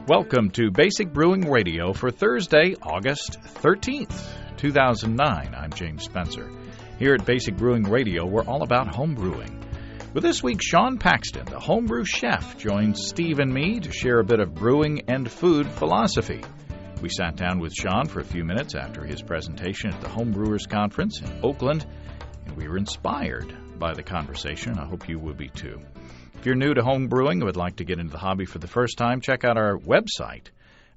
Welcome to Basic Brewing Radio for Thursday, August 13th, 2009. I'm James Spencer. Here at Basic Brewing Radio, we're all about home brewing. With this week, Sean Paxton, the Homebrew Chef, joins Steve and me to share a bit of brewing and food philosophy. We sat down with Sean for a few minutes after his presentation at the Homebrewers Conference in Oakland, and we were inspired by the conversation. I hope you will be too. If you're new to home brewing and would like to get into the hobby for the first time, check out our website,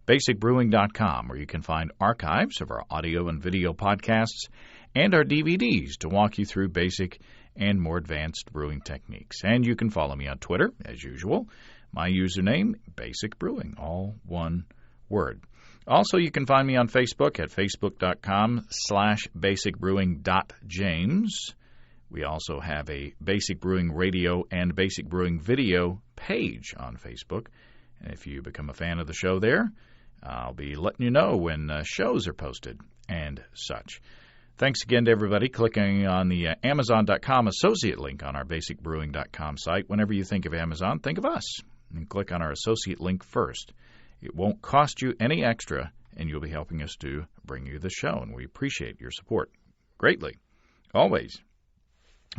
basicbrewing.com, where you can find archives of our audio and video podcasts and our DVDs to walk you through basic and more advanced brewing techniques. And you can follow me on Twitter, as usual. My username, Basic Brewing, all one word. Also, you can find me on Facebook at facebook.com/basicbrewing.james. We also have a Basic Brewing Radio and Basic Brewing Video page on Facebook. And if you become a fan of the show there, I'll be letting you know when shows are posted and such. Thanks again to everybody clicking on the Amazon.com associate link on our basicbrewing.com site. Whenever you think of Amazon, think of us and click on our associate link first. It won't cost you any extra, and you'll be helping us to bring you the show, and we appreciate your support greatly, always.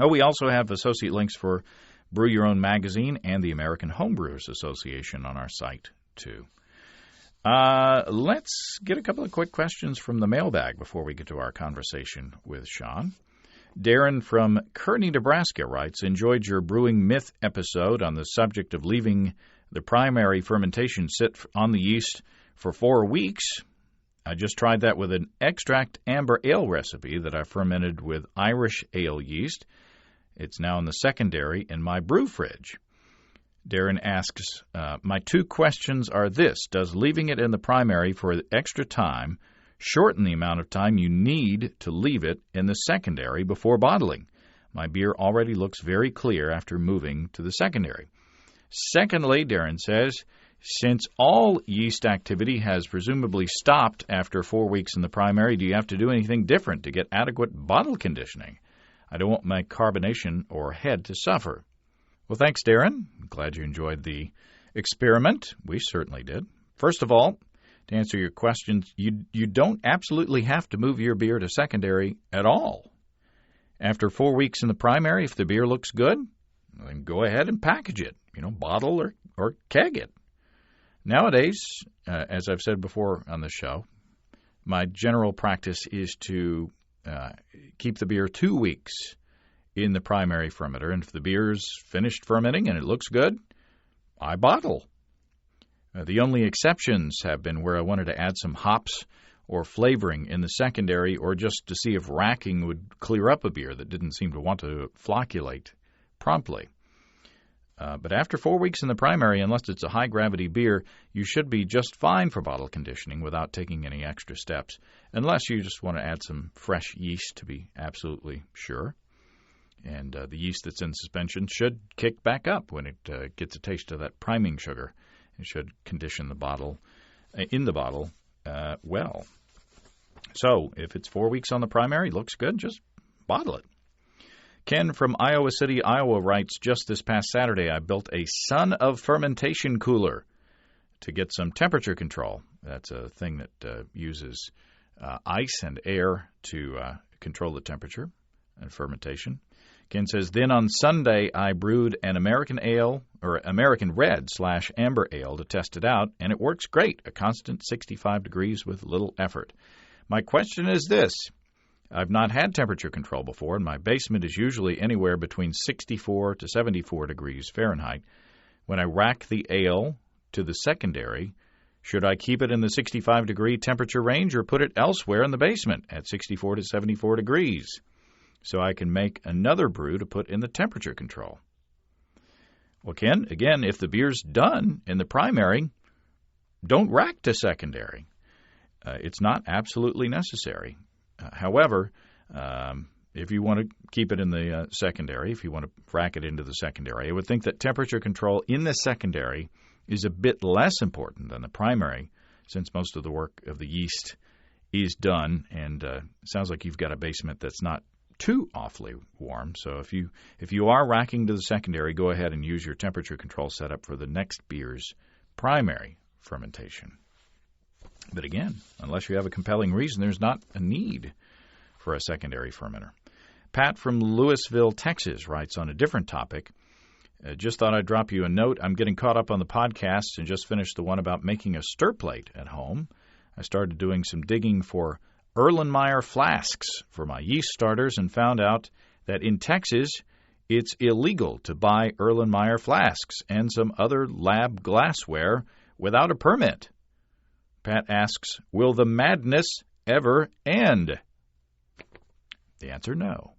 Oh, we also have associate links for Brew Your Own Magazine and the American Homebrewers Association on our site, too. Let's get a couple of quick questions from the mailbag before we get to our conversation with Sean. Darren from Kearney, Nebraska writes, enjoyed your Brewing Myth episode on the subject of leaving the primary fermentation sit on the yeast for 4 weeks. I just tried that with an extract amber ale recipe that I fermented with Irish ale yeast. It's now in the secondary in my brew fridge. Darren asks, my two questions are this. Does leaving it in the primary for extra time shorten the amount of time you need to leave it in the secondary before bottling? My beer already looks very clear after moving to the secondary. Secondly, Darren says, since all yeast activity has presumably stopped after 4 weeks in the primary, do you have to do anything different to get adequate bottle conditioning? I don't want my carbonation or head to suffer. Well, thanks, Darren. I'm glad you enjoyed the experiment. We certainly did. First of all, to answer your questions, you don't absolutely have to move your beer to secondary at all. After 4 weeks in the primary, if the beer looks good, then go ahead and package it. Bottle or keg it. Nowadays, as I've said before on the show, my general practice is to keep the beer 2 weeks in the primary fermenter, and if the beer's finished fermenting and it looks good, I bottle. The only exceptions have been where I wanted to add some hops or flavoring in the secondary, or just to see if racking would clear up a beer that didn't seem to want to flocculate promptly. But after 4 weeks in the primary, unless it's a high-gravity beer, you should be just fine for bottle conditioning without taking any extra steps, unless you just want to add some fresh yeast to be absolutely sure. And the yeast that's in suspension should kick back up when it gets a taste of that priming sugar. It should condition the bottle, well. So if it's 4 weeks on the primary, looks good, just bottle it. Ken from Iowa City, Iowa writes, just this past Saturday, I built a Son of Fermentation cooler to get some temperature control. That's a thing that uses ice and air to control the temperature and fermentation. Ken says, then on Sunday, I brewed an American ale, or American red / amber ale to test it out, and it works great, a constant 65 degrees with little effort. My question is this. I've not had temperature control before, and my basement is usually anywhere between 64 to 74 degrees Fahrenheit. When I rack the ale to the secondary, should I keep it in the 65-degree temperature range or put it elsewhere in the basement at 64 to 74 degrees so I can make another brew to put in the temperature control? Well, Ken, again, if the beer's done in the primary, don't rack to secondary. It's not absolutely necessary. However, if you want to keep it in the secondary, if you want to rack it into the secondary, I would think that temperature control in the secondary is a bit less important than the primary, since most of the work of the yeast is done, and it sounds like you've got a basement that's not too awfully warm. So if you are racking to the secondary, go ahead and use your temperature control setup for the next beer's primary fermentation. But again, unless you have a compelling reason, there's not a need for a secondary fermenter. Pat from Louisville, Texas, writes on a different topic. Just thought I'd drop you a note. I'm getting caught up on the podcasts and just finished the one about making a stir plate at home. I started doing some digging for Erlenmeyer flasks for my yeast starters and found out that in Texas, it's illegal to buy Erlenmeyer flasks and some other lab glassware without a permit. Pat asks, will the madness ever end? The answer, no.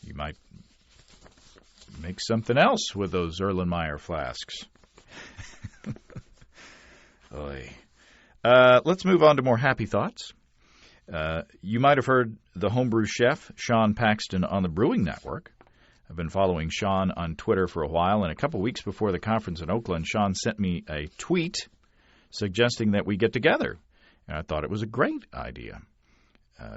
You might make something else with those Erlenmeyer flasks. Oy. Let's move on to more happy thoughts. You might have heard the Homebrew Chef, Sean Paxton, on the Brewing Network. I've been following Sean on Twitter for a while, and a couple weeks before the conference in Oakland, Sean sent me a tweet suggesting that we get together. And I thought it was a great idea.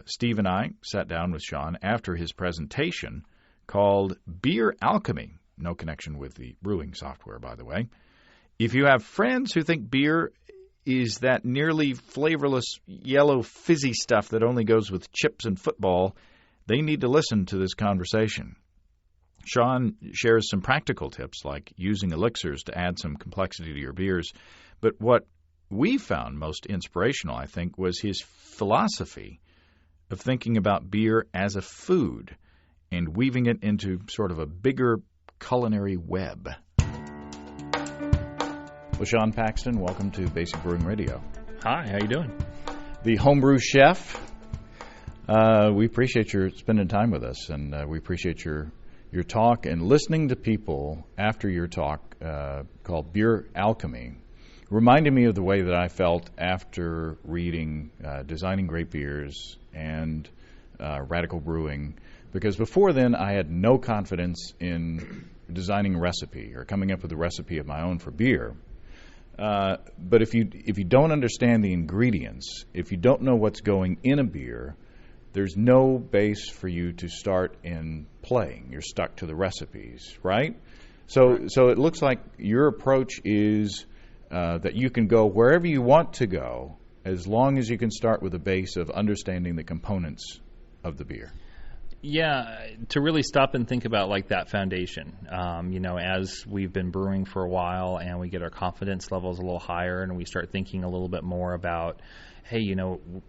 Steve and I sat down with Sean after his presentation called Beer Alchemy. No connection with the brewing software, by the way. If you have friends who think beer is that nearly flavorless yellow fizzy stuff that only goes with chips and football, they need to listen to this conversation. Sean shares some practical tips like using elixirs to add some complexity to your beers. But what we found most inspirational, I think, was his philosophy of thinking about beer as a food and weaving it into sort of a bigger culinary web. Well, Sean Paxton, welcome to Basic Brewing Radio. Hi, how you doing? The Homebrew Chef. We appreciate your spending time with us, and we appreciate your talk and listening to people after your talk called Beer Alchemy. Reminded me of the way that I felt after reading Designing Great Beers and Radical Brewing, because before then I had no confidence in designing a recipe or coming up with a recipe of my own for beer. But if you don't understand the ingredients, if you don't know what's going in a beer, there's no base for you to start in playing. You're stuck to the recipes, right? So it looks like your approach is that you can go wherever you want to go as long as you can start with a base of understanding the components of the beer. Yeah, to really stop and think about like that foundation. As we've been brewing for a while and we get our confidence levels a little higher and we start thinking a little bit more about, hey,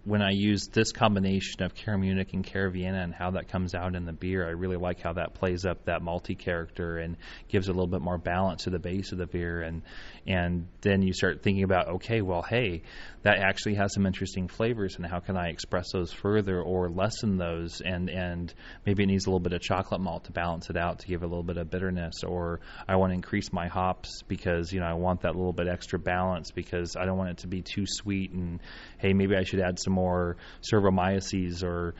when I use this combination of Cara Munich and Cara Vienna and how that comes out in the beer, I really like how that plays up that malty character and gives a little bit more balance to the base of the beer. And then you start thinking about, okay, well, hey, that actually has some interesting flavors, and how can I express those further or lessen those? And maybe it needs a little bit of chocolate malt to balance it out, to give a little bit of bitterness, or I want to increase my hops because, I want that little bit extra balance because I don't want it to be too sweet, and hey, maybe I should add some more Cerevomyces or,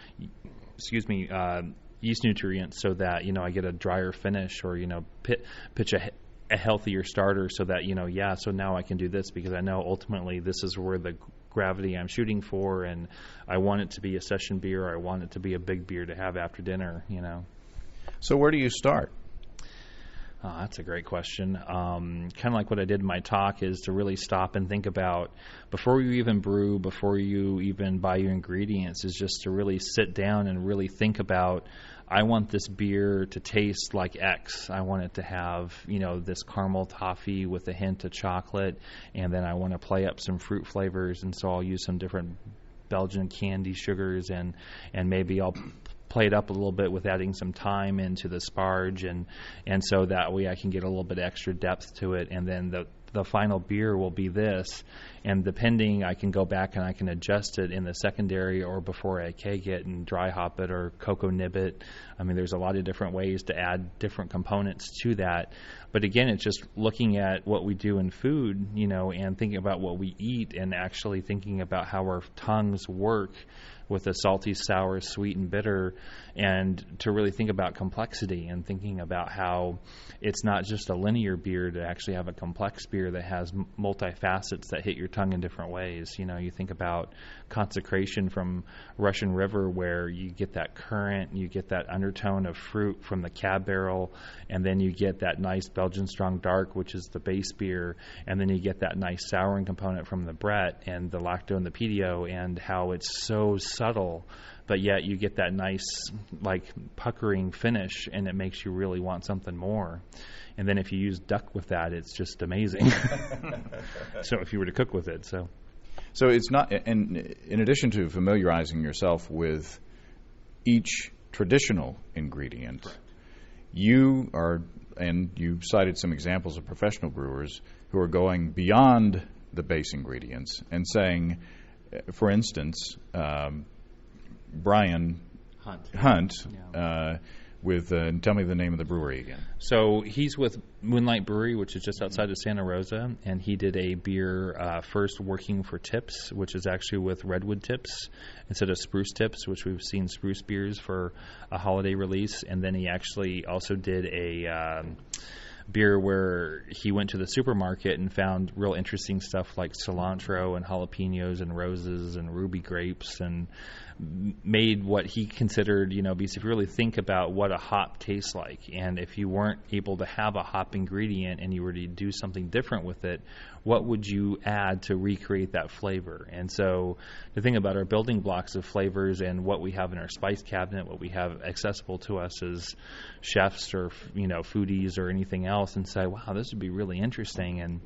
yeast nutrients so that, I get a drier finish, or, pitch a healthier starter so that, so now I can do this because I know ultimately this is where the gravity I'm shooting for, and I want it to be a session beer, or I want it to be a big beer to have after dinner, So where do you start? That's a great question. Kind of like what I did in my talk is to really stop and think about, before you even brew, before you even buy your ingredients, is just to really sit down and really think about, I want this beer to taste like X. I want it to have, this caramel toffee with a hint of chocolate, and then I want to play up some fruit flavors, and so I'll use some different Belgian candy sugars, and maybe I'll play it up a little bit with adding some thyme into the sparge, and so that way I can get a little bit extra depth to it, and then the final beer will be this, and depending, I can go back and I can adjust it in the secondary or before I keg it and dry hop it or cocoa nib it. I mean, there's a lot of different ways to add different components to that. But again, it's just looking at what we do in food, and thinking about what we eat and actually thinking about how our tongues work with a salty, sour, sweet, and bitter, and to really think about complexity and thinking about how it's not just a linear beer, to actually have a complex beer that has multifacets that hit your tongue in different ways. You think about Consecration from Russian River, where you get that currant, you get that undertone of fruit from the cab barrel, and then you get that nice Belgian Strong Dark, which is the base beer, and then you get that nice souring component from the Brett and the Lacto and the PDO, and how it's so subtle, but yet you get that nice, like, puckering finish, and it makes you really want something more. And then if you use duck with that, it's just amazing. So if you were to cook with it, So it's not, and in addition to familiarizing yourself with each traditional ingredient, right. you cited some examples of professional brewers who are going beyond the base ingredients and saying, for instance, Brian Hunt tell me the name of the brewery again. So he's with Moonlight Brewery, which is just outside of Santa Rosa, and he did a beer first working for tips, which is actually with redwood tips instead of spruce tips, which we've seen spruce beers for a holiday release. And then he actually also did a beer where he went to the supermarket and found real interesting stuff like cilantro and jalapenos and roses and ruby grapes, and made what he considered, because if you really think about what a hop tastes like, and if you weren't able to have a hop ingredient and you were to do something different with it, what would you add to recreate that flavor? And so the thing about our building blocks of flavors and what we have in our spice cabinet, what we have accessible to us as chefs or foodies or anything else, and say, wow, this would be really interesting. And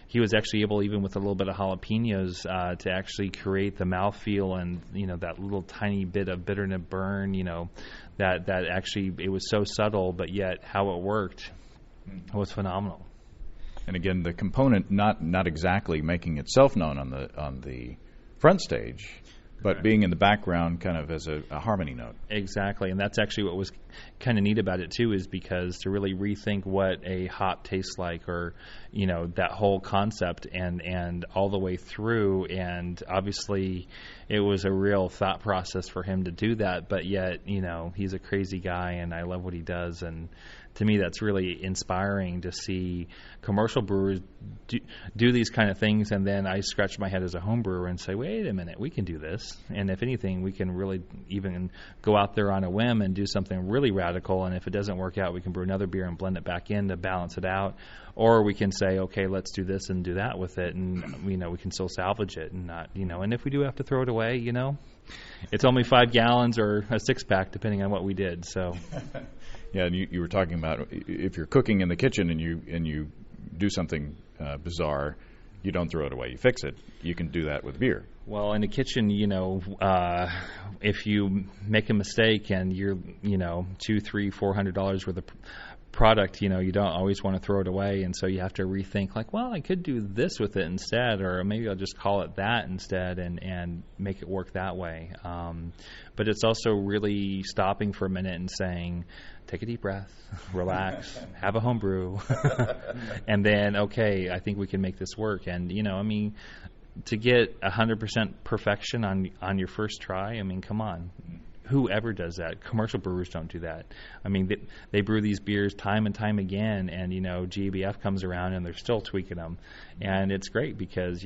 he was actually able, even with a little bit of jalapenos, to actually create the mouthfeel and that little tiny bit of bitterness burn. That actually, it was so subtle, but yet how it worked was phenomenal. And again, the component not exactly making itself known on the front stage, but Right. being in the background kind of as a harmony note. Exactly, and that's actually what was kind of neat about it too, is because to really rethink what a hop tastes like, or that whole concept and all the way through, and obviously it was a real thought process for him to do that, but yet he's a crazy guy and I love what he does, and to me that's really inspiring to see commercial brewers do these kind of things, and then I scratch my head as a home brewer and say, wait a minute, we can do this, and if anything we can really even go out there on a whim and do something really radical, and if it doesn't work out we can brew another beer and blend it back in to balance it out, or we can say, okay, let's do this and do that with it, and we can still salvage it, and not and if we do have to throw it away, it's only 5 gallons or a 6-pack depending on what we did. So yeah, and you were talking about if you're cooking in the kitchen and you do something bizarre, you don't throw it away, you fix it. You can do that with beer. Well, in the kitchen, if you make a mistake and you're, $200, $300, $400 worth of product, you don't always want to throw it away, and so you have to rethink, like, well, I could do this with it instead, or maybe I'll just call it that instead and make it work that way. But it's also really stopping for a minute and saying, take a deep breath, relax, have a home brew, and then, okay, I think we can make this work. And, to get 100% perfection on your first try, come on. Whoever does that? Commercial brewers don't do that. They brew these beers time and time again, and GABF comes around and they're still tweaking them, and it's great because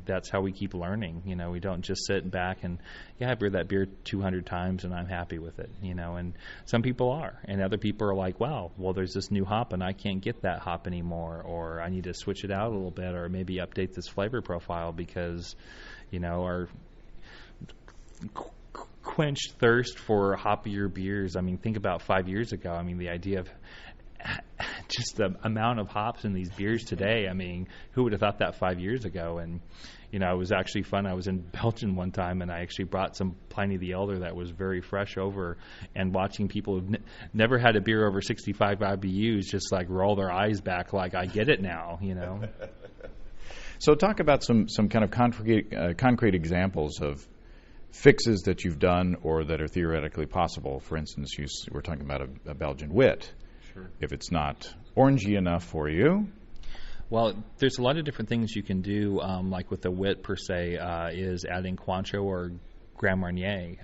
that's how we keep learning. We don't just sit back and I brewed that beer 200 times and I'm happy with it. And some people are, and other people are like, wow, well, there's this new hop and I can't get that hop anymore, or I need to switch it out a little bit, or maybe update this flavor profile because our quenched thirst for hoppier beers. Think about 5 years ago. The idea of just the amount of hops in these beers today. Who would have thought that 5 years ago? And it was actually fun. I was in Belgium one time, and I actually brought some Pliny the Elder that was very fresh over, and watching people who've never had a beer over 65 IBUs just like roll their eyes back like, I get it now. So talk about some kind of concrete examples of fixes that you've done or that are theoretically possible. For instance, we're talking about a Belgian wit. Sure. If it's not orangey enough for you. Well, there's a lot of different things you can do, like with the wit per se, is adding Cointreau or Grand Marnier.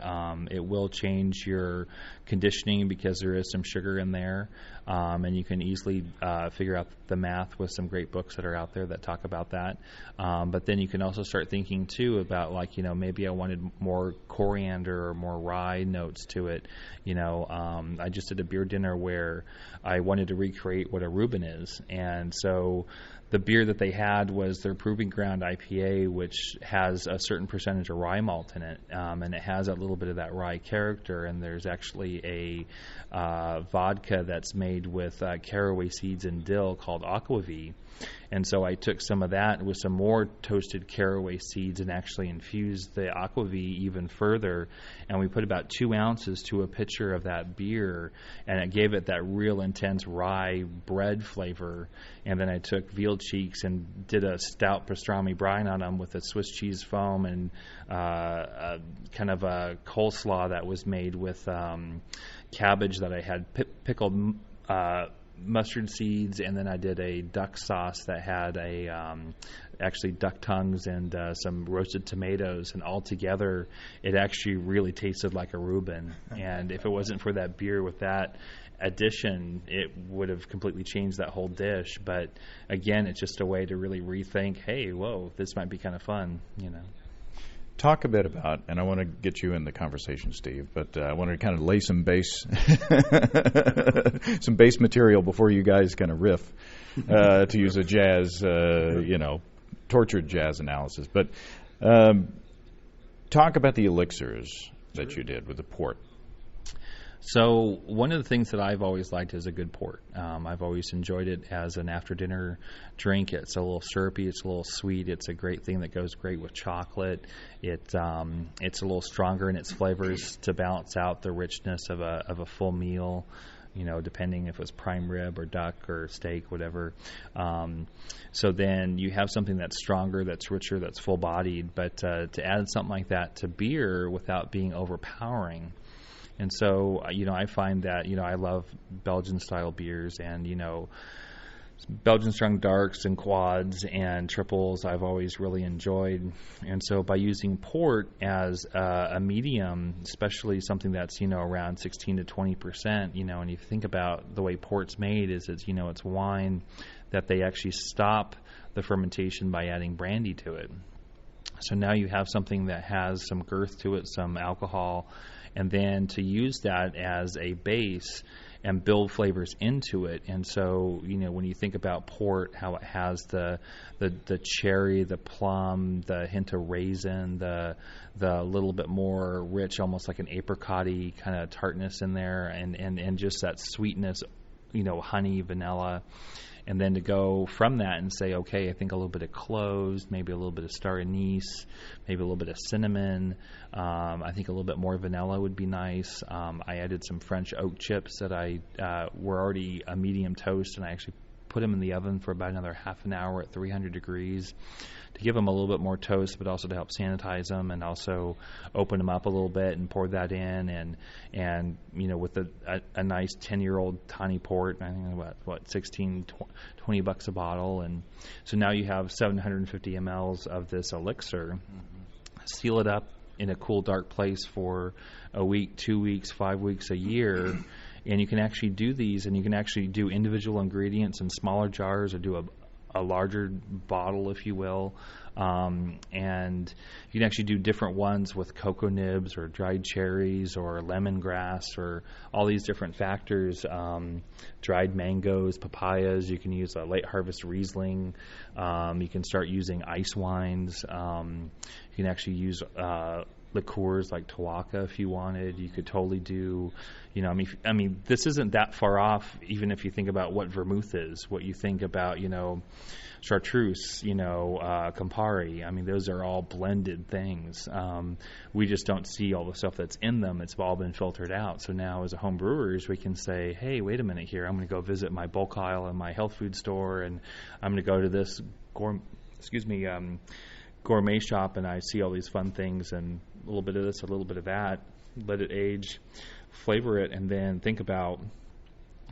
It will change your conditioning because there is some sugar in there, and you can easily figure out the math with some great books that are out there that talk about that. But then you can also start thinking too about, like, maybe I wanted more coriander or more rye notes to it. I just did a beer dinner where I wanted to recreate what a Reuben is, and so the beer that they had was their Proving Ground IPA, which has a certain percentage of rye malt in it, and it has a little bit of that rye character. And there's actually a vodka that's made with caraway seeds and dill called Aquavit. And so I took some of that with some more toasted caraway seeds and actually infused the Aquavit even further. And we put about 2 ounces to a pitcher of that beer, and it gave it that real intense rye bread flavor. And then I took veal cheeks and did a stout pastrami brine on them with a Swiss cheese foam and kind of a coleslaw that was made with cabbage that I had pickled mustard seeds, and then I did a duck sauce that had actually duck tongues and some roasted tomatoes, and all together it actually really tasted like a Reuben. And if it wasn't for that beer with that addition, it would have completely changed that whole dish. But again, it's just a way to really rethink, hey, whoa, this might be kind of fun, Talk a bit about, and I want to get you in the conversation, Steve, but I want to kind of lay some base material before you guys kind of riff, to use a jazz, tortured jazz analysis. But talk about the elixirs that you did with the port. So one of the things that I've always liked is a good port. I've always enjoyed it as an after-dinner drink. It's a little syrupy. It's a little sweet. It's a great thing that goes great with chocolate. It's a little stronger in its flavors to balance out the richness of a full meal, depending if it's prime rib or duck or steak, whatever. So then you have something that's stronger, that's richer, that's full-bodied. But to add something like that to beer without being overpowering. And so, I find that, I love Belgian-style beers, and, Belgian strong darks and quads and triples I've always really enjoyed. And so by using port as a medium, especially something that's, around 16 to 20%, and you think about the way port's made is it's wine that they actually stop the fermentation by adding brandy to it. So now you have something that has some girth to it, some alcohol, and then to use that as a base and build flavors into it. And so, when you think about port, how it has the cherry, the plum, the hint of raisin, the little bit more rich, almost like an apricot-y kind of tartness in there, and just that sweetness, honey, vanilla. And then to go from that and say, okay, I think a little bit of cloves, maybe a little bit of star anise, maybe a little bit of cinnamon. I think a little bit more vanilla would be nice. I added some French oak chips that were already a medium toast, and I actually put them in the oven for about another half an hour at 300 degrees to give them a little bit more toast, but also to help sanitize them, and also open them up a little bit and pour that in, and with a nice 10-year-old tawny port, I think what $16, $20 a bottle, and so now you have 750 mLs of this elixir. Mm-hmm. Seal it up in a cool, dark place for a week, 2 weeks, 5 weeks, a year. And you can actually do these, and you can actually do individual ingredients in smaller jars, or do a larger bottle, if you will. And you can actually do different ones with cocoa nibs or dried cherries or lemongrass or all these different factors, dried mangoes, papayas. You can use a late harvest Riesling. You can start using ice wines. You can actually use liqueurs like Tawaka if you wanted. You could totally do, this isn't that far off, even if you think about what vermouth is, what you think about, chartreuse, Campari. Those are all blended things. We just don't see all the stuff that's in them. It's all been filtered out. So now as a home brewers, we can say, hey, wait a minute here. I'm going to go visit my bulk aisle in my health food store, and I'm going to go to this gourmet shop, and I see all these fun things, and a little bit of this, a little bit of that, let it age, flavor it, and then think about,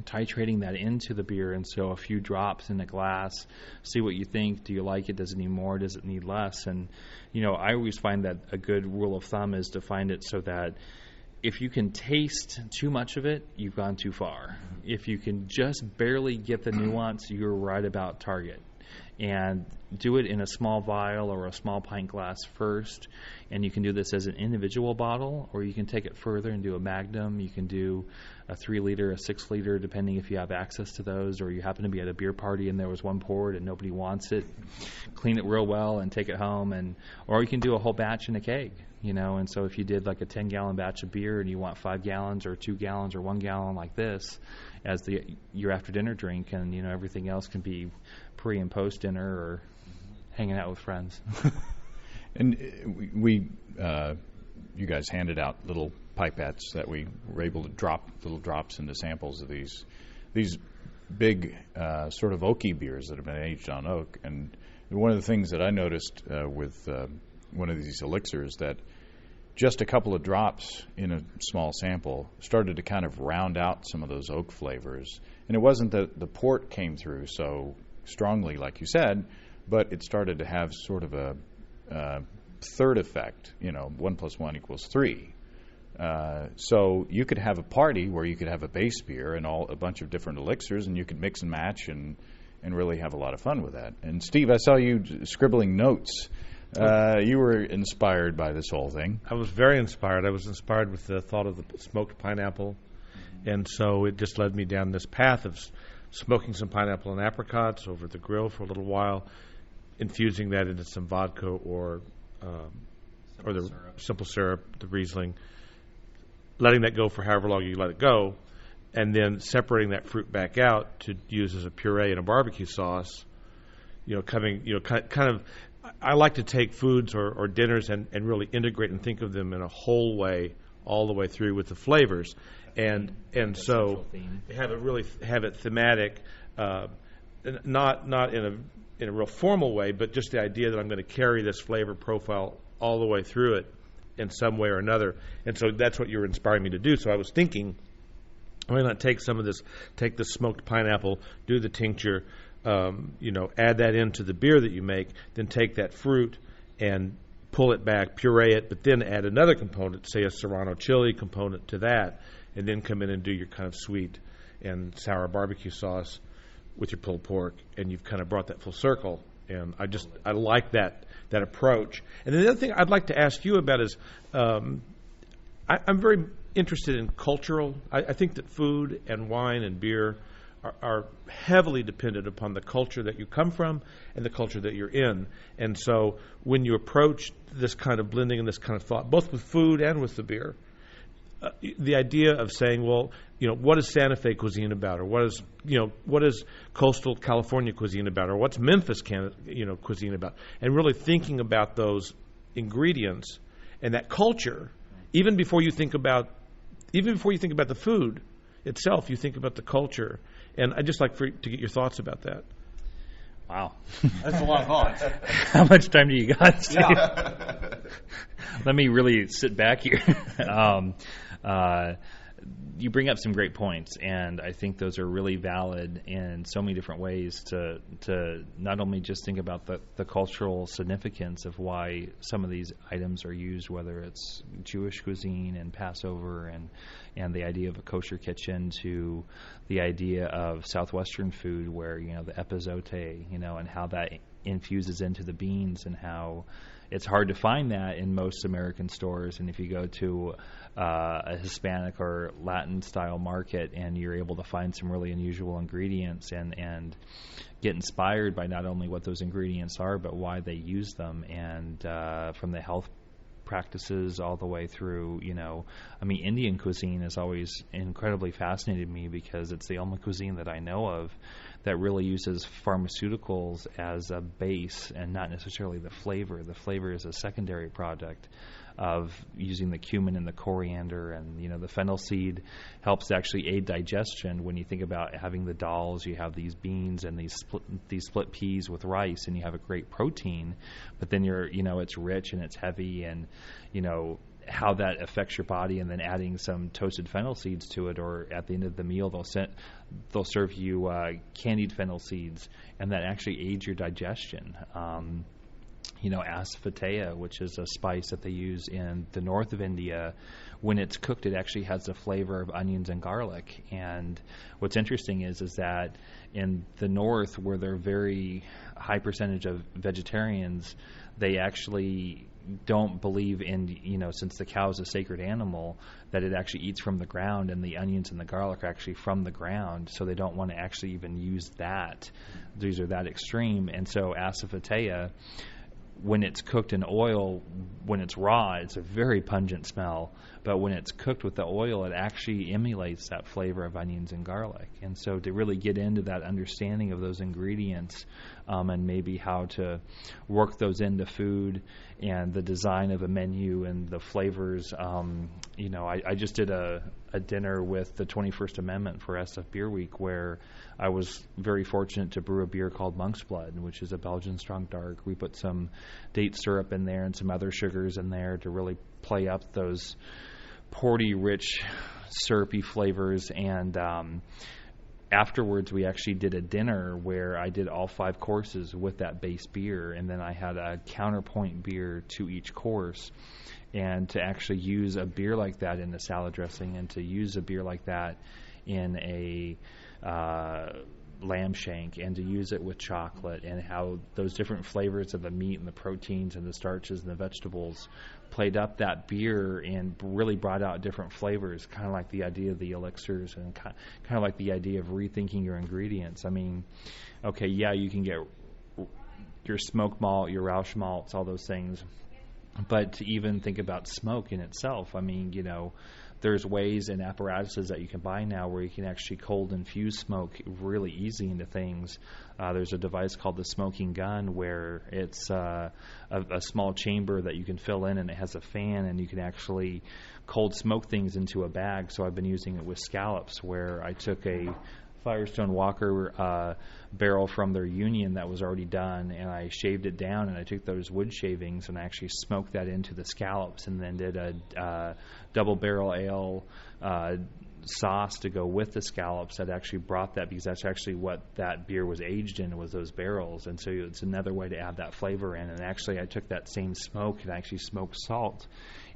titrating that into the beer, and so a few drops in a glass, see what you think. Do you like it? Does it need more? Does it need less? And I always find that a good rule of thumb is to find it so that if you can taste too much of it, you've gone too far. If you can just barely get the nuance, you're right about target. And do it in a small vial or a small pint glass first. And you can do this as an individual bottle, or you can take it further and do a magnum. You can do a 3-liter, a 6-liter, depending if you have access to those, or you happen to be at a beer party and there was one poured and nobody wants it. Clean it real well and take it home. Or you can do a whole batch in a keg. And so if you did like a 10-gallon batch of beer and you want 5 gallons or 2 gallons or 1 gallon like this as your after dinner drink, and everything else can be pre and post dinner or hanging out with friends. And you guys handed out little pipettes that we were able to drop little drops into samples of these big sort of oaky beers that have been aged on oak. And one of the things that I noticed with one of these elixirs, that just a couple of drops in a small sample started to kind of round out some of those oak flavors. And it wasn't that the port came through so strongly, like you said, but it started to have sort of a third effect. 1 + 1 = 3. So you could have a party where you could have a base beer and a bunch of different elixirs, and you could mix and match and really have a lot of fun with that. And Steve, I saw you scribbling notes. You were inspired by this whole thing. I was very inspired. I was inspired with the thought of the smoked pineapple. And so it just led me down this path of smoking some pineapple and apricots over the grill for a little while, infusing that into some vodka or the simple syrup, the Riesling, letting that go for however long you let it go, and then separating that fruit back out to use as a puree in a barbecue sauce. I like to take foods or dinners and really integrate and think of them in a whole way, all the way through with the flavors, and so have it thematic, not in a real formal way, but just the idea that I'm going to carry this flavor profile all the way through it in some way or another. And so that's what you were inspiring me to do. So I was thinking, why not take some of this, take the smoked pineapple, do the tincture, add that into the beer that you make, then take that fruit and pull it back, puree it, but then add another component, say a Serrano chili component to that, and then come in and do your kind of sweet and sour barbecue sauce with your pulled pork, and you've kind of brought that full circle. And I like that approach. And then the other thing I'd like to ask you about is I'm very interested in cultural. I think that food and wine and beer are heavily dependent upon the culture that you come from and the culture that you're in. And so when you approach this kind of blending and this kind of thought, both with food and with the beer, the idea of saying, well, what is Santa Fe cuisine about, or what is coastal California cuisine about, or what's Memphis cuisine about, and really thinking about those ingredients and that culture, even before you think about the food itself, you think about the culture. And I'd just like to get your thoughts about that. Wow. That's a lot of thoughts. How much time do you got, Steve? Yeah. Let me really sit back here. You bring up some great points, and I think those are really valid in so many different ways to not only just think about the cultural significance of why some of these items are used, whether it's Jewish cuisine and Passover and the idea of a kosher kitchen, to the idea of Southwestern food where, the epazote, and how that infuses into the beans, and how it's hard to find that in most American stores. And if you go to a Hispanic or Latin style market and you're able to find some really unusual ingredients and get inspired by not only what those ingredients are, but why they use them, and from the health practices all the way through, Indian cuisine has always incredibly fascinated me, because it's the only cuisine that I know of that really uses pharmaceuticals as a base and not necessarily the flavor. The flavor is a secondary product of using the cumin and the coriander, and the fennel seed helps to actually aid digestion. When you think about having the dals, you have these beans and these split peas with rice, and you have a great protein, but then it's rich and it's heavy, and how that affects your body, and then adding some toasted fennel seeds to it, or at the end of the meal they'll serve you candied fennel seeds, and that actually aids your digestion. Asafoetida, which is a spice that they use in the north of India, when it's cooked, it actually has the flavor of onions and garlic. And what's interesting is that in the north, where they're very high percentage of vegetarians, they actually don't believe in, since the cow is a sacred animal, that it actually eats from the ground, and the onions and the garlic are actually from the ground, so they don't want to actually even use that. These are that extreme. And so asafoetida, when it's cooked in oil, when it's raw, it's a very pungent smell. But when it's cooked with the oil, it actually emulates that flavor of onions and garlic. And so to really get into that understanding of those ingredients and maybe how to work those into food and the design of a menu and the flavors, I just did a dinner with the 21st Amendment for SF Beer Week, where I was very fortunate to brew a beer called Monk's Blood, which is a Belgian strong dark. We put some date syrup in there and some other sugars in there to really play up those porty, rich, syrupy flavors. And afterwards, we actually did a dinner where I did all 5 courses with that base beer, and then I had a counterpoint beer to each course. And to actually use a beer like that in a salad dressing, and to use a beer like that in a lamb shank, and to use it with chocolate, and how those different flavors of the meat and the proteins and the starches and the vegetables played up that beer and really brought out different flavors, kind of like the idea of the elixirs, and kind of like the idea of rethinking your ingredients. I mean, okay, yeah, you can get your smoke malt, your Rauch malts, all those things, but to even think about smoke in itself, I mean, there's ways and apparatuses that you can buy now where you can actually cold infuse smoke really easy into things. There's a device called the smoking gun, where it's a small chamber that you can fill in, and it has a fan, and you can actually cold smoke things into a bag. So I've been using it with scallops, where I took a Firestone Walker barrel from their Union that was already done, and I shaved it down, and I took those wood shavings and I actually smoked that into the scallops, and then did a double barrel ale sauce to go with the scallops that actually brought that, because that's actually what that beer was aged in, was those barrels. And so it's another way to add that flavor in. And actually I took that same smoke and I actually smoked salt,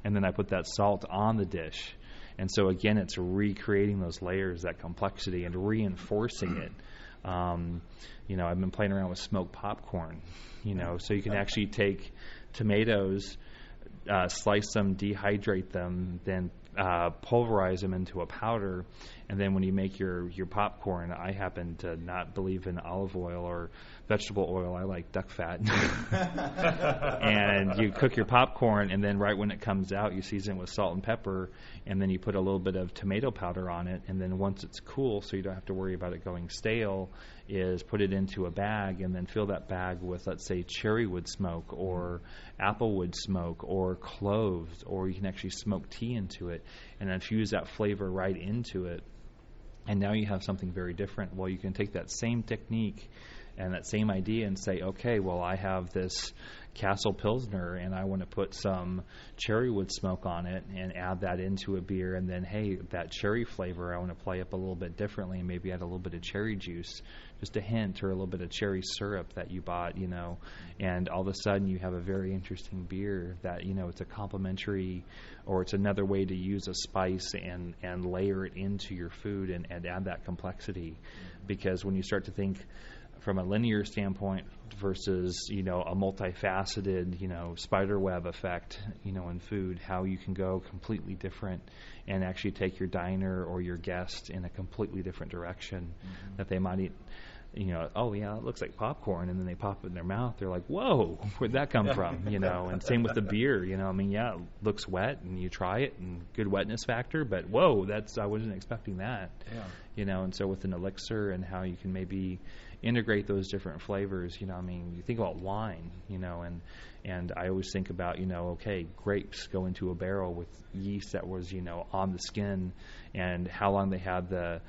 and then I put that salt on the dish. And so again, it's recreating those layers, that complexity, and reinforcing it. I've been playing around with smoked popcorn, so you can actually take tomatoes, slice them, dehydrate them, then pulverize them into a powder, and then when you make your popcorn, I happen to not believe in olive oil or vegetable oil. I like duck fat. And you cook your popcorn, and then right when it comes out, you season it with salt and pepper, and then you put a little bit of tomato powder on it, and then once it's cool, so you don't have to worry about it going stale, is put it into a bag, and then fill that bag with, let's say, cherry wood smoke or applewood smoke or cloves, or you can actually smoke tea into it and infuse that flavor right into it. And now you have something very different. Well, you can take that same technique and that same idea and say, okay, well, I have this Castle Pilsner, and I want to put some cherry wood smoke on it and add that into a beer, and then, hey, that cherry flavor I want to play up a little bit differently, and maybe add a little bit of cherry juice, just a hint, or a little bit of cherry syrup that you bought, and all of a sudden you have a very interesting beer that, it's a complementary, or it's another way to use a spice and layer it into your food and add that complexity. Because when you start to think from a linear standpoint versus, a multifaceted, spider web effect, in food, how you can go completely different and actually take your diner or your guest in a completely different direction, that they might eat, oh yeah, it looks like popcorn, and then they pop it in their mouth. They're like, whoa, where'd that come from? And same with the beer, it looks wet, and you try it, and good wetness factor, but whoa, I wasn't expecting that. And so with an elixir and how you can maybe integrate those different flavors, you think about wine, and I always think about, okay, grapes go into a barrel with yeast that was, on the skin, and how long they had the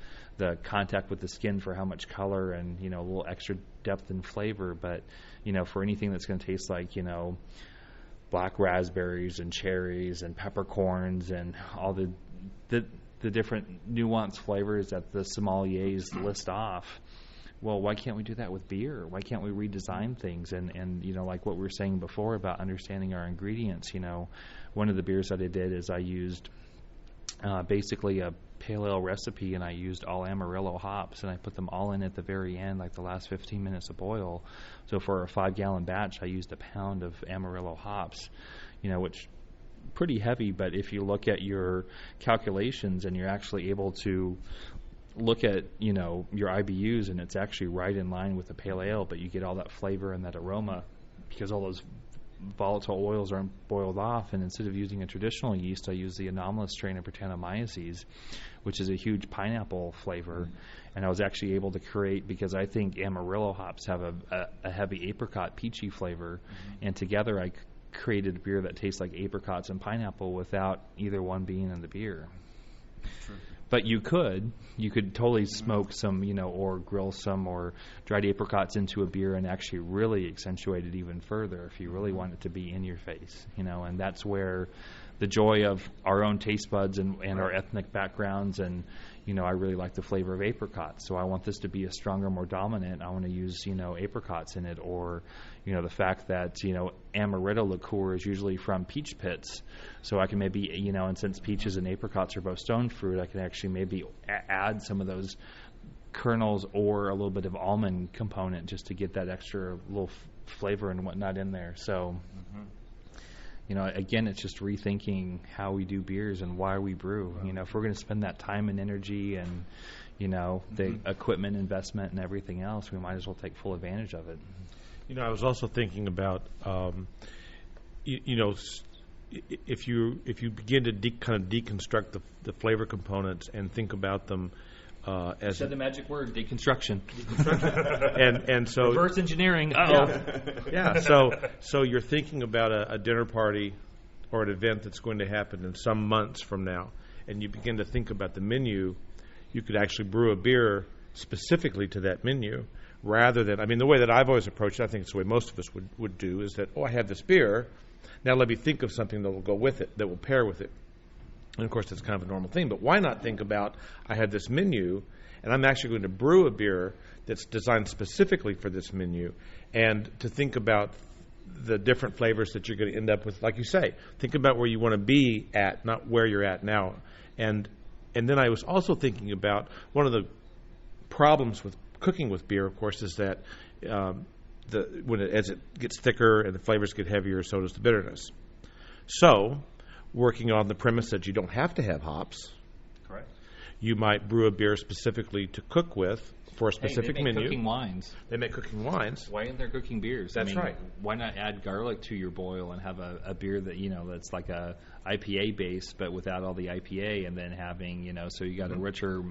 contact with the skin for how much color and, a little extra depth and flavor. But, for anything that's going to taste like, black raspberries and cherries and peppercorns and all the different nuanced flavors that the sommeliers list off. Well, why can't we do that with beer? Why can't we redesign things? And like what we were saying before about understanding our ingredients, one of the beers that I did is I used basically a pale ale recipe, and I used all Amarillo hops, and I put them all in at the very end, like the last 15 minutes of boil. So for a 5-gallon batch, I used a pound of Amarillo hops, which pretty heavy, but if you look at your calculations and you're actually able to look at your IBUs, and it's actually right in line with the pale ale, but you get all that flavor and that aroma because all those volatile oils aren't boiled off. And instead of using a traditional yeast, I use the anomalous strain of Brettanomyces, which is a huge pineapple flavor. And I was actually able to create, because I think Amarillo hops have a heavy apricot peachy flavor, and together I created a beer that tastes like apricots and pineapple without either one being in the beer. True. But you could totally smoke some, or grill some or dried apricots into a beer and actually really accentuate it even further if you really want it to be in your face, and that's where the joy of our own taste buds and our ethnic backgrounds, and I really like the flavor of apricots, so I want this to be a stronger, more dominant. I want to use apricots in it, or the fact that amaretto liqueur is usually from peach pits, so I can maybe and since peaches and apricots are both stone fruit, I can actually maybe add some of those kernels or a little bit of almond component just to get that extra little flavor and whatnot in there. So again, it's just rethinking how we do beers and why we brew. If we're going to spend that time and energy and, the equipment investment and everything else, we might as well take full advantage of it. I was also thinking about, if you begin to kind of deconstruct the flavor components and think about them as said the magic word, deconstruction. and so reverse engineering. Yeah. So you're thinking about a dinner party or an event that's going to happen in some months from now, and you begin to think about the menu. You could actually brew a beer specifically to that menu, rather than, the way that I've always approached it, I think it's the way most of us would do, is that, I have this beer, now let me think of something that will go with it, that will pair with it. And, of course, that's kind of a normal thing. But why not think about, I have this menu, and I'm actually going to brew a beer that's designed specifically for this menu, and to think about the different flavors that you're going to end up with. Like you say, think about where you want to be at, not where you're at now. And then I was also thinking about one of the problems with cooking with beer, of course, is that as it gets thicker and the flavors get heavier, so does the bitterness. So, working on the premise that you don't have to have hops, correct, you might brew a beer specifically to cook with for a specific menu. Cooking wines. They make cooking wines. Why aren't there cooking beers? That's right. Why not add garlic to your boil and have a beer that that's like a IPA base, but without all the IPA, and then having so you got a richer,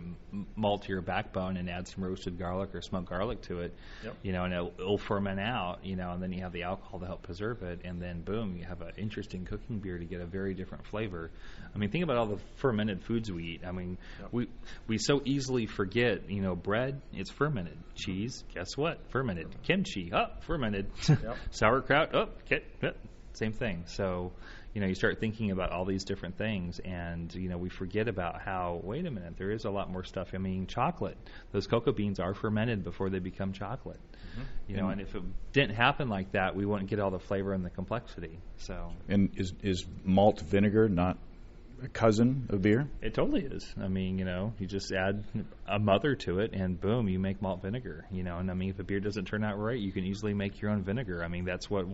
maltier backbone, and add some roasted garlic or smoked garlic to it, and it'll ferment out, and then you have the alcohol to help preserve it, and then boom, you have an interesting cooking beer to get a very different flavor. Think about all the fermented foods we eat. We so easily forget, bread, it's fermented. Cheese, guess what? Fermented. Kimchi, fermented. Sauerkraut, same thing. So, you start thinking about all these different things, and, we forget about how, wait a minute, there is a lot more stuff. Chocolate. Those cocoa beans are fermented before they become chocolate. And if it didn't happen like that, we wouldn't get all the flavor and the complexity. So. And is malt vinegar not a cousin of beer? It totally is. You just add a mother to it, and boom, you make malt vinegar. And if a beer doesn't turn out right, you can easily make your own vinegar. That's what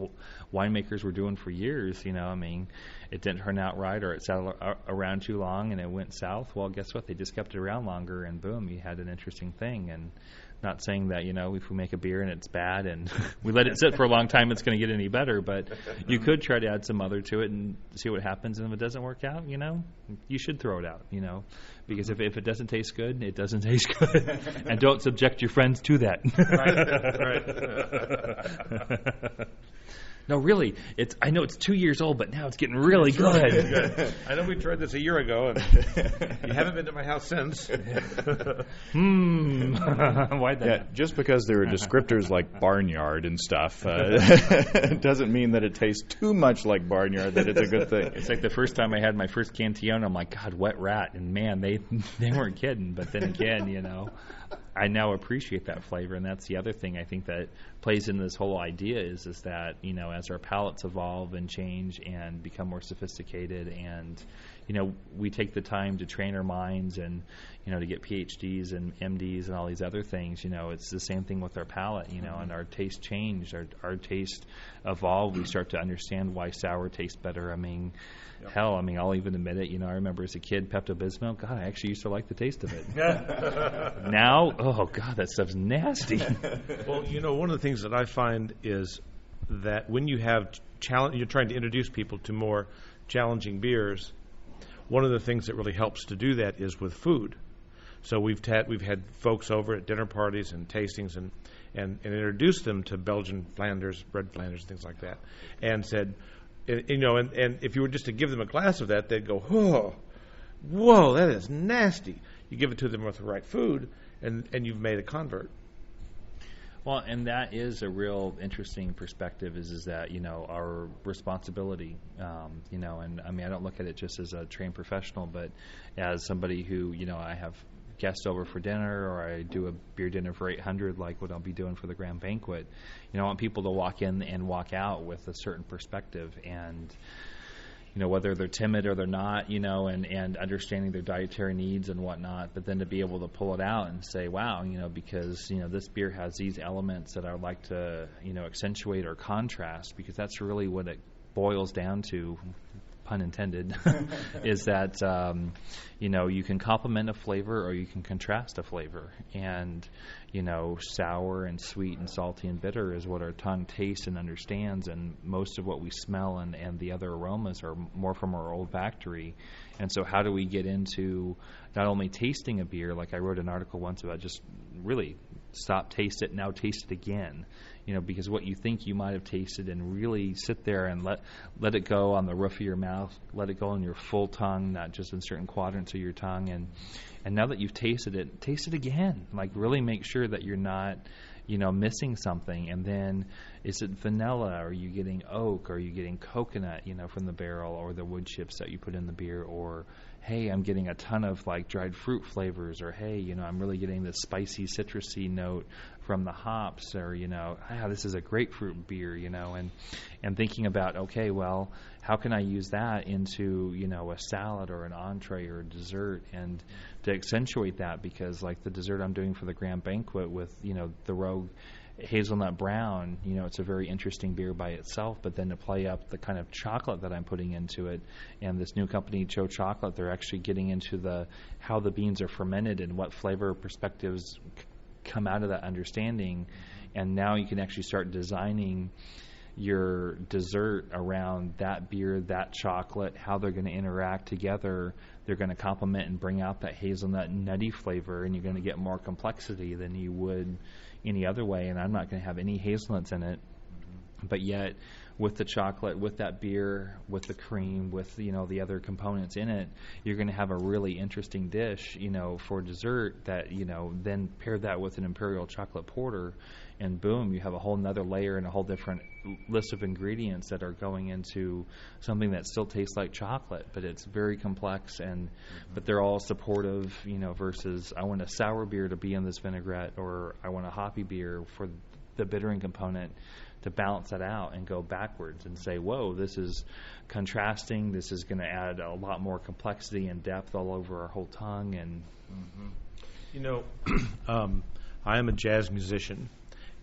winemakers were doing for years. It didn't turn out right, or it sat around too long and it went south. Well, guess what? They just kept it around longer, and boom, you had an interesting thing. And not saying that, if we make a beer and it's bad and we let it sit for a long time, it's going to get any better. But you could try to add some other to it and see what happens. And if it doesn't work out, you should throw it out, because if it doesn't taste good, it doesn't taste good. And don't subject your friends to that. Right. No, really, I know it's 2 years old, but now it's getting really good. Good. I know we tried this a year ago, and you haven't been to my house since. Why'd that? Yeah, just because there are descriptors like barnyard and stuff doesn't mean that it tastes too much like barnyard that it's a good thing. It's like the first time I had my first Cantillon, I'm like, God, wet rat, and man, they weren't kidding. But then again, I now appreciate that flavor, and that's the other thing I think that plays into this whole idea is that, as our palates evolve and change and become more sophisticated and, we take the time to train our minds and, to get PhDs and MDs and all these other things, it's the same thing with our palate, and our taste changed, our taste evolved. We start to understand why sour tastes better. Hell, I'll even admit it. I remember as a kid, Pepto-Bismol. God, I actually used to like the taste of it. Now, oh God, that stuff's nasty. Well, one of the things that I find is that when you have you're trying to introduce people to more challenging beers. One of the things that really helps to do that is with food. So we've had folks over at dinner parties and tastings and introduced them to Belgian Flanders, red Flanders, things like that, and said. And if you were just to give them a glass of that, they'd go, whoa, that is nasty. You give it to them with the right food, and you've made a convert. Well, and that is a real interesting perspective is that, our responsibility, and I don't look at it just as a trained professional, but as somebody who, I have guests over for dinner or I do a beer dinner for 800 like what I'll be doing for the grand banquet. I want people to walk in and walk out with a certain perspective and whether they're timid or they're not, and understanding their dietary needs and whatnot, but then to be able to pull it out and say, wow, because, this beer has these elements that I would like to, accentuate or contrast, because that's really what it boils down to, pun intended, is that, you can complement a flavor or you can contrast a flavor. And, sour and sweet and salty and bitter is what our tongue tastes and understands. And most of what we smell and the other aromas are more from our olfactory. And so how do we get into not only tasting a beer, like I wrote an article once about just really stop, taste it, now taste it again. Because what you think you might have tasted and really sit there and let it go on the roof of your mouth, let it go on your full tongue, not just in certain quadrants of your tongue. And now that you've tasted it, taste it again. Like really make sure that you're not, missing something. And then is it vanilla? Are you getting oak? Are you getting coconut, from the barrel or the wood chips that you put in the beer? Or, hey, I'm getting a ton of like dried fruit flavors. Or, hey, I'm really getting this spicy citrusy note from the hops. Or, this is a grapefruit beer, and thinking about, okay, well, how can I use that into, a salad or an entree or a dessert, and to accentuate that, because like the dessert I'm doing for the grand banquet with, the Rogue Hazelnut Brown, it's a very interesting beer by itself, but then to play up the kind of chocolate that I'm putting into it, and this new company, Joe Chocolate, they're actually getting into how the beans are fermented and what flavor perspectives come out of that understanding, and now you can actually start designing your dessert around that beer, that chocolate, how they're going to interact together. They're going to complement and bring out that hazelnut nutty flavor, and you're going to get more complexity than you would any other way. And I'm not going to have any hazelnuts in it, but yet with the chocolate, with that beer, with the cream, with the other components in it, you're going to have a really interesting dish, for dessert that then pair that with an imperial chocolate porter, and boom, you have a whole nother layer and a whole different list of ingredients that are going into something that still tastes like chocolate, but it's very complex, but they're all supportive, versus I want a sour beer to be in this vinaigrette, or I want a hoppy beer for the bittering component to balance that out and go backwards and say, whoa, this is contrasting, this is going to add a lot more complexity and depth all over our whole tongue. And I am a jazz musician,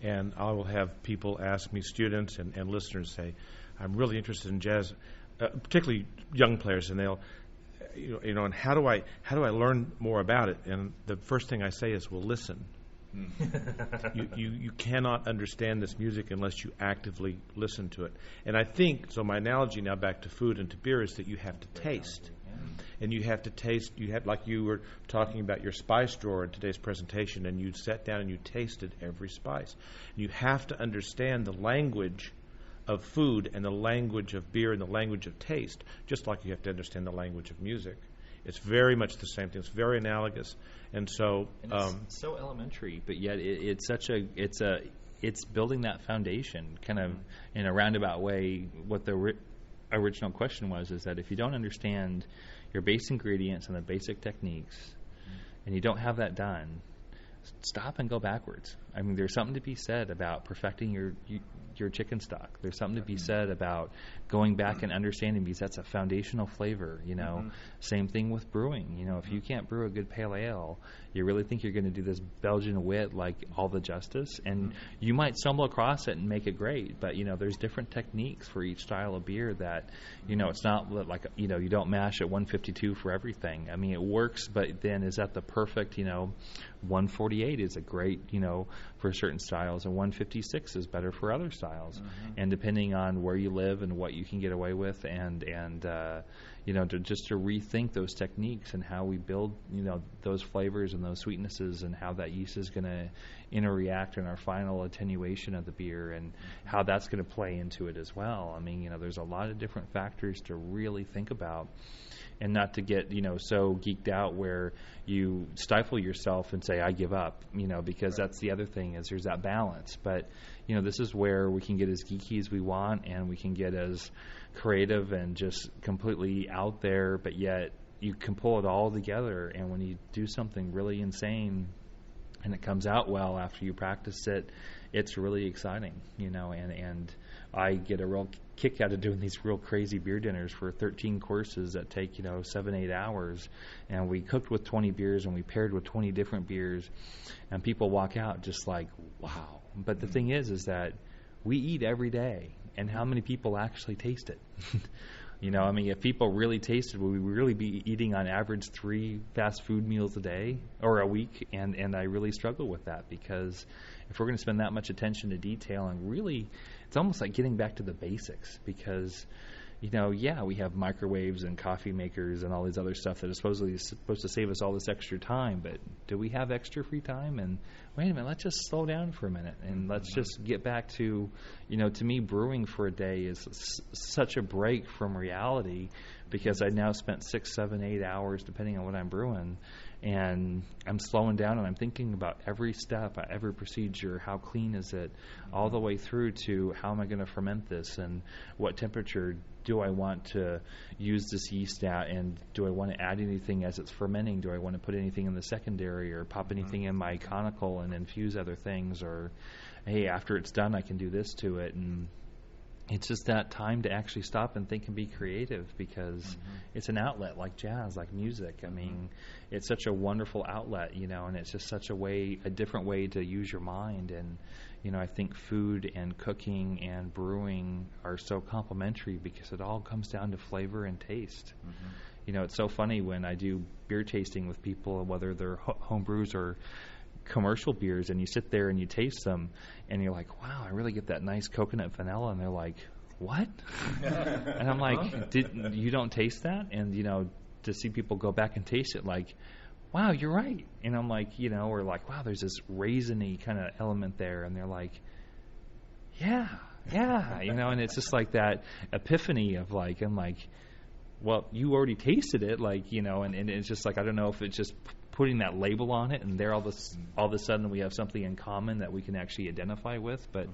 and I will have people ask me, students and listeners, say, I'm really interested in jazz, particularly young players, and they'll, and how do I learn more about it? And the first thing I say is, well, listen. You cannot understand this music unless you actively listen to it. And I think, so my analogy now back to food and to beer is that you have to taste. And you have to taste, like you were talking about your spice drawer in today's presentation, and you sat down and you tasted every spice. You have to understand the language of food and the language of beer and the language of taste, just like you have to understand the language of music. It's very much the same thing. It's very analogous, and so it's so elementary, but yet it's building that foundation, kind of in a roundabout way. What the original question was is that if you don't understand your base ingredients and the basic techniques, and you don't have that done, stop and go backwards. I mean, there's something to be said about perfecting your chicken stock. There's something to be said about going back and understanding, because that's a foundational flavor, you know. Same thing with brewing. You know, if you can't brew a good pale ale, you really think you're going to do this Belgian wit like all the justice, and you might stumble across it and make it great, but, you know, there's different techniques for each style of beer that, you know, it's not like, you know, you don't mash at 152 for everything. I mean, it works, but then is that the perfect, you know, 148 is a great, you know, for certain styles, and 156 is better for other styles. And depending on where you live and what you can get away with, and you know, to rethink those techniques and how we build, you know, those flavors and those sweetnesses, and how that yeast is going to interact in our final attenuation of the beer, and how that's going to play into it as well. I mean, you know, there's a lot of different factors to really think about, and not to get, you know, so geeked out where you stifle yourself and say, I give up, you know, because that's the other thing, is there's that balance. But, you know, this is where we can get as geeky as we want, and we can get as creative and just completely out there, but yet you can pull it all together. And when you do something really insane and it comes out well after you practice it, it's really exciting, you know, and I get a real kick out of doing these real crazy beer dinners for 13 courses that take, you know, 7-8 hours, and we cooked with 20 beers and we paired with 20 different beers, and people walk out just like, wow. But the thing is that we eat every day, and how many people actually taste it? You know, I mean, if people really tasted, would we really be eating on average 3 fast food meals a day or a week? And I really struggle with that, because if we're going to spend that much attention to detail, and really, it's almost like getting back to the basics, because, you know, yeah, we have microwaves and coffee makers and all these other stuff that is supposedly supposed to save us all this extra time, but do we have extra free time? And wait a minute, let's just slow down for a minute, and let's just get back to, you know, to me, brewing for a day is such a break from reality, because I now spent 6, 7, 8 hours, depending on what I'm brewing, and I'm slowing down and I'm thinking about every step, every procedure, how clean is it, all the way through to how am I going to ferment this, and what temperature do I want to use this yeast at, and do I want to add anything as it's fermenting? Do I want to put anything in the secondary, or pop anything in my conical and infuse other things, or hey, after it's done I can do this to it? And it's just that time to actually stop and think and be creative, because it's an outlet like jazz, like music. I mean, it's such a wonderful outlet, you know, and it's just such a different way to use your mind. And, you know, I think food and cooking and brewing are so complementary, because it all comes down to flavor and taste. You know, it's so funny when I do beer tasting with people, whether they're home brews or commercial beers, and you sit there and you taste them, and you're like, wow, I really get that nice coconut vanilla, and they're like, what? And I'm like, you don't taste that? And, you know, to see people go back and taste it, like, wow, you're right. And I'm like, you know, or like, wow, there's this raisiny kind of element there, and they're like, yeah, you know, and it's just like that epiphany of like, I'm like, well, you already tasted it, like, you know, and it's just like, I don't know if it's just putting that label on it, and there all of a sudden we have something in common that we can actually identify with. But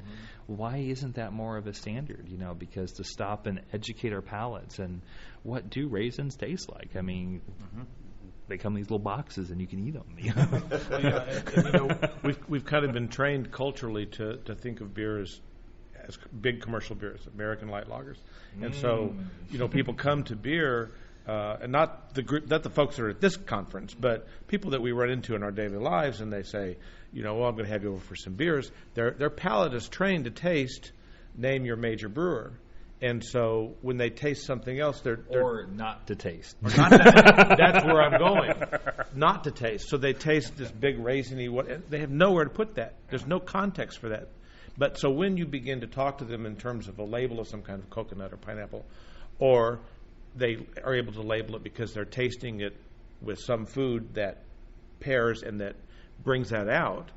why isn't that more of a standard, you know? Because to stop and educate our palates, and what do raisins taste like? I mean, they come in these little boxes and you can eat them. You know? Well, yeah, and, you know, we've kind of been trained culturally to think of beer as big commercial beers, American light lagers, and so, you know, people come to beer. And not the folks that are at this conference, but people that we run into in our daily lives, and they say, you know, well, I'm going to have you over for some beers. Their palate is trained to taste, name your major brewer. And so when they taste something else, they're or not to taste. That's where I'm going. Not to taste. So they taste this big raisiny. They have nowhere to put that. There's no context for that. But so when you begin to talk to them in terms of a label of some kind of coconut or pineapple, or they are able to label it because they're tasting it with some food that pairs and that brings that out,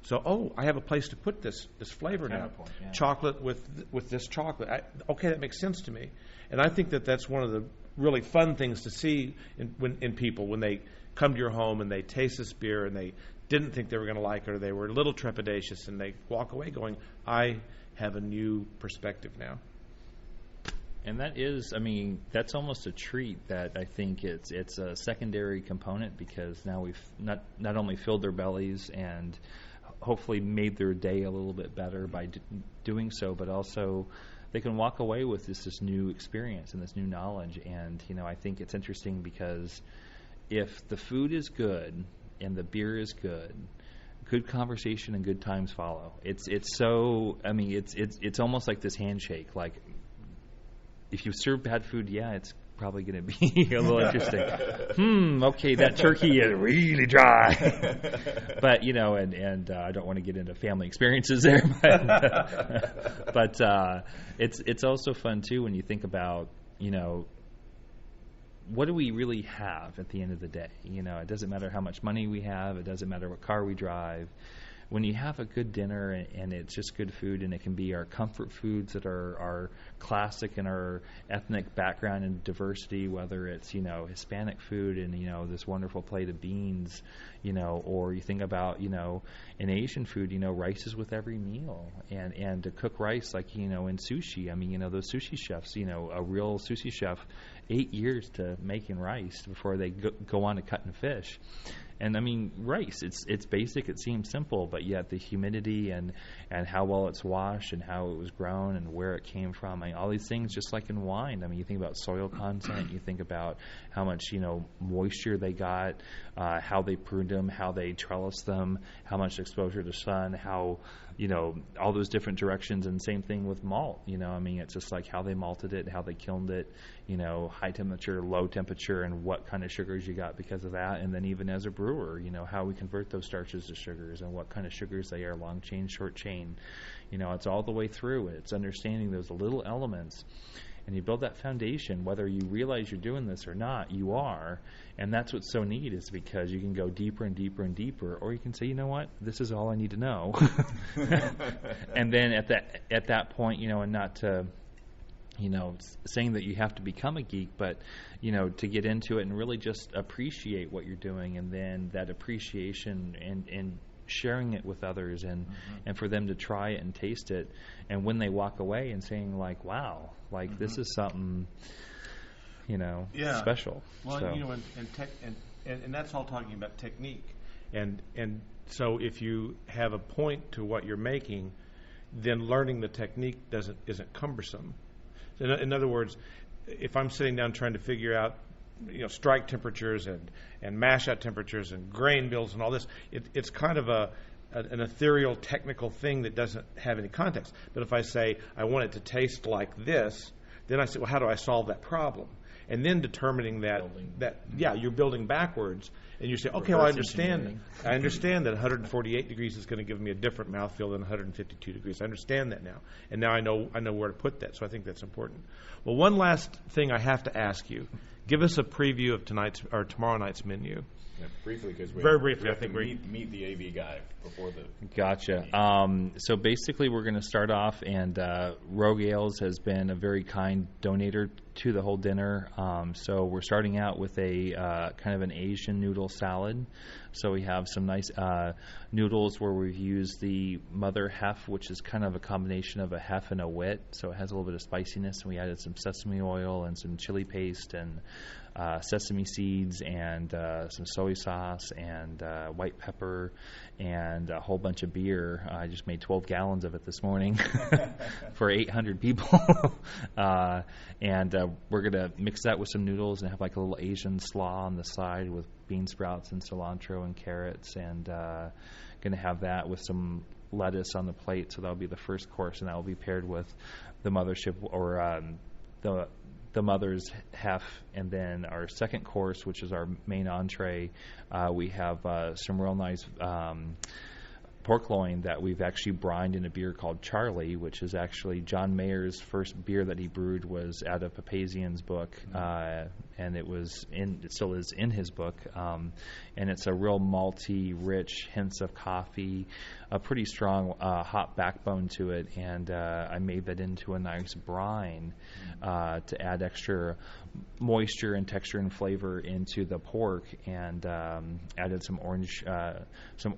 So, I have a place to put this flavor now. Yeah. Chocolate with this chocolate. Okay, that makes sense to me. And I think that's one of the really fun things to see in people when they come to your home and they taste this beer and they didn't think they were going to like it, or they were a little trepidatious, and they walk away going, I have a new perspective now. And that is, that's almost a treat. That I think it's a secondary component, because now we've not only filled their bellies and hopefully made their day a little bit better by doing so, but also they can walk away with this new experience and this new knowledge. And I think it's interesting, because if the food is good and the beer is good conversation and good times follow. It's almost like this handshake. Like, if you serve bad food, it's probably going to be a little interesting. Okay, that turkey is really dry. But, and I don't want to get into family experiences there. But it's also fun, too, when you think about, what do we really have at the end of the day? It doesn't matter how much money we have. It doesn't matter what car we drive. When you have a good dinner and it's just good food, and it can be our comfort foods that are classic in our ethnic background and diversity, whether it's, Hispanic food and, this wonderful plate of beans, or you think about, in Asian food, rice is with every meal. And to cook rice, like, in sushi, those sushi chefs, a real sushi chef, 8 years to making rice before they go on to cutting fish. And rice, it's basic, it seems simple, but yet the humidity and how well it's washed and how it was grown and where it came from, all these things, just like in wine. You think about soil content, you think about how much, moisture they got, how they pruned them, how they trellised them, how much exposure to sun, how, all those different directions. And same thing with malt, it's just like how they malted it, how they kilned it, high temperature, low temperature, and what kind of sugars you got because of that. And then even as a brewer, how we convert those starches to sugars and what kind of sugars they are, long chain, short chain. It's all the way through. It's understanding those little elements. And you build that foundation, whether you realize you're doing this or not, you are. And that's what's so neat, is because you can go deeper and deeper and deeper, or you can say, you know what, this is all I need to know. And then at that point, and not to, saying that you have to become a geek, but, to get into it and really just appreciate what you're doing, and then that appreciation and sharing it with others, and for them to try it and taste it, and when they walk away and saying, like, wow, like, this is something, special. Well, so. And that's all talking about technique, and so if you have a point to what you're making, then learning the technique isn't cumbersome. In other words, if I'm sitting down trying to figure out, strike temperatures and mash out temperatures and grain bills and all this, it's kind of an ethereal technical thing that doesn't have any context. But if I say I want it to taste like this, then I say, well, how do I solve that problem? And then determining you're building backwards, and you say, okay, well, I understand that 148 degrees is going to give me a different mouthfeel than 152 degrees. I understand that now, and now I know where to put that. So I think that's important. Well, one last thing I have to ask you: give us a preview of tomorrow night's menu. Yeah, briefly, because very briefly, I think meet the AV guy before the. Gotcha. So basically, we're going to start off, and Rogue Ales has been a very kind donator to the whole dinner. So we're starting out with a kind of an Asian noodle salad. So we have some nice noodles where we've used the mother hef, which is kind of a combination of a hef and a wit. So it has a little bit of spiciness, and we added some sesame oil and some chili paste and sesame seeds and some soy sauce and white pepper and a whole bunch of beer. I just made 12 gallons of it this morning for 800 people. And we're going to mix that with some noodles and have like a little Asian slaw on the side with bean sprouts and cilantro and carrots, and going to have that with some lettuce on the plate. So that'll be the first course, and that will be paired with the mothership or the mother's hef. And then our second course, which is our main entree, we have some real nice pork loin that we've actually brined in a beer called Charlie, which is actually John Mayer's first beer that he brewed was out of Papazian's book, and it still is in his book. And it's a real malty, rich hints of coffee, a pretty strong hop backbone to it. And I made that into a nice brine to add extra moisture and texture and flavor into the pork, and added some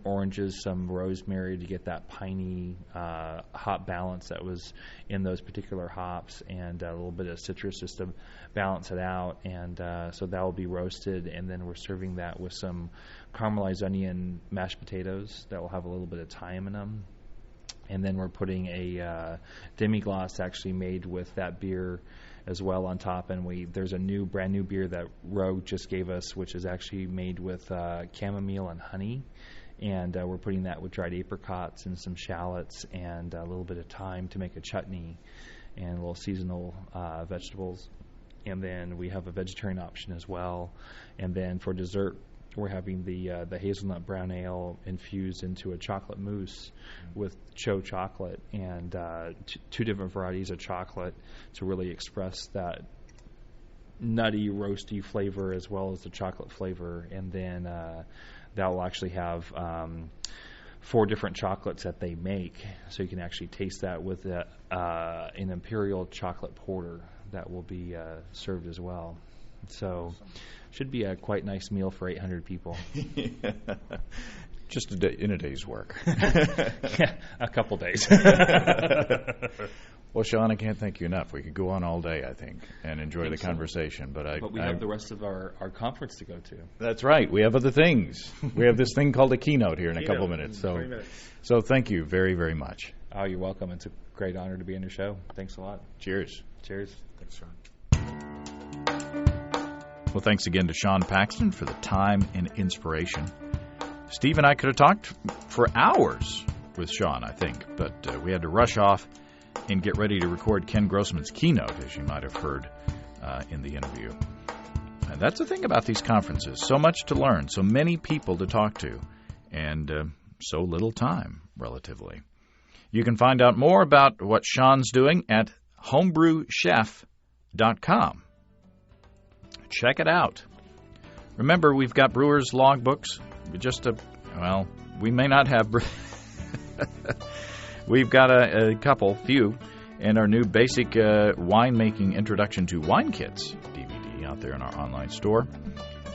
oranges, some rosemary to get that piney hop balance that was in those particular hops, and a little bit of citrus just to balance it out. And so that will be roasted, and then we're serving that with some caramelized onion mashed potatoes that will have a little bit of thyme in them. And then we're putting a demi-glace actually made with that beer as well on top. And there's a brand new beer that Rogue just gave us, which is actually made with chamomile and honey. And we're putting that with dried apricots and some shallots and a little bit of thyme to make a chutney and a little seasonal vegetables. And then we have a vegetarian option as well. And then for dessert, we're having the hazelnut brown ale infused into a chocolate mousse with Cho chocolate and two different varieties of chocolate to really express that nutty, roasty flavor as well as the chocolate flavor. And then that will actually have 4 different chocolates that they make, so you can actually taste that with an imperial chocolate porter that will be served as well. So should be a quite nice meal for 800 people. Just in a day's work. Yeah, a couple days. Well, Sean, I can't thank you enough. We could go on all day, I think, and enjoy the conversation. But we have the rest of our conference to go to. That's right. We have other things. We have this thing called a keynote here in a couple minutes. So thank you very, very much. Oh, you're welcome. It's a great honor to be on your show. Thanks a lot. Cheers. Cheers. Thanks, Sean. Well, thanks again to Sean Paxton for the time and inspiration. Steve and I could have talked for hours with Sean, I think, but we had to rush off and get ready to record Ken Grossman's keynote, as you might have heard in the interview. And that's the thing about these conferences. So much to learn, so many people to talk to, and so little time, relatively. You can find out more about what Sean's doing at homebrewchef.com. Check it out. Remember, we've got brewers' logbooks. We may not have... We've got a few, and our new basic winemaking Introduction to Wine Kits DVD out there in our online store.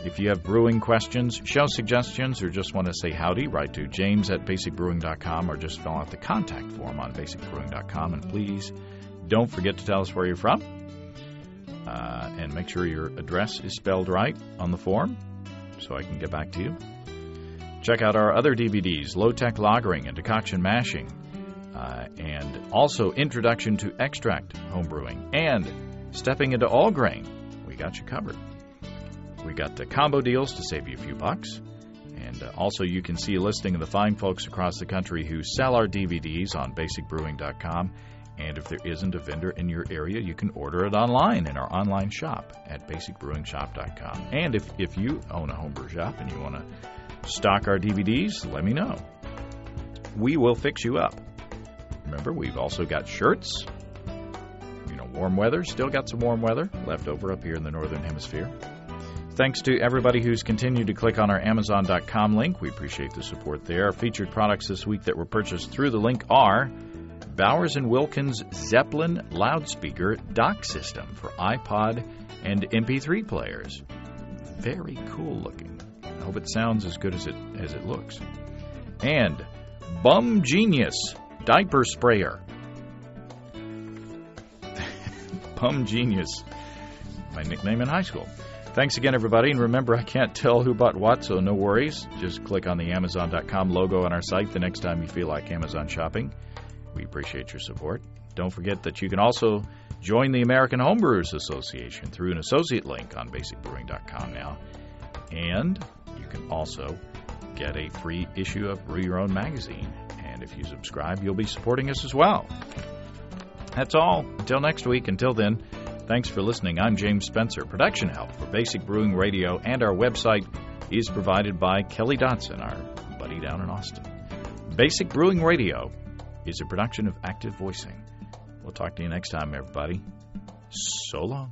If you have brewing questions, show suggestions, or just want to say howdy, write to james@basicbrewing.com or just fill out the contact form on basicbrewing.com. And please don't forget to tell us where you're from. And make sure your address is spelled right on the form so I can get back to you. Check out our other DVDs, Low Tech Lagering and Decoction Mashing, and also Introduction to Extract Homebrewing and Stepping into All Grain. We got you covered. We got the combo deals to save you a few bucks. And also you can see a listing of the fine folks across the country who sell our DVDs on basicbrewing.com. And if there isn't a vendor in your area, you can order it online in our online shop at basicbrewingshop.com. And if you own a homebrew shop and you want to stock our DVDs, let me know. We will fix you up. Remember, we've also got shirts. Warm weather. Still got some warm weather left over up here in the Northern Hemisphere. Thanks to everybody who's continued to click on our Amazon.com link. We appreciate the support there. Our featured products this week that were purchased through the link are Bowers & Wilkins Zeppelin loudspeaker dock system for iPod and MP3 players. Very cool looking. I hope it sounds as good as it looks. And Bum Genius diaper sprayer. Bum Genius, my nickname in high school. Thanks again, everybody. And remember, I can't tell who bought what, so no worries. Just click on the Amazon.com logo on our site the next time you feel like Amazon shopping. We appreciate your support. Don't forget that you can also join the American Homebrewers Association through an associate link on basicbrewing.com now. And you can also get a free issue of Brew Your Own magazine. And if you subscribe, you'll be supporting us as well. That's all. Until next week. Until then, thanks for listening. I'm James Spencer. Production help for Basic Brewing Radio and our website is provided by Kelly Dotson, our buddy down in Austin. Basic Brewing Radio is a production of Active Voicing. We'll talk to you next time, everybody. So long.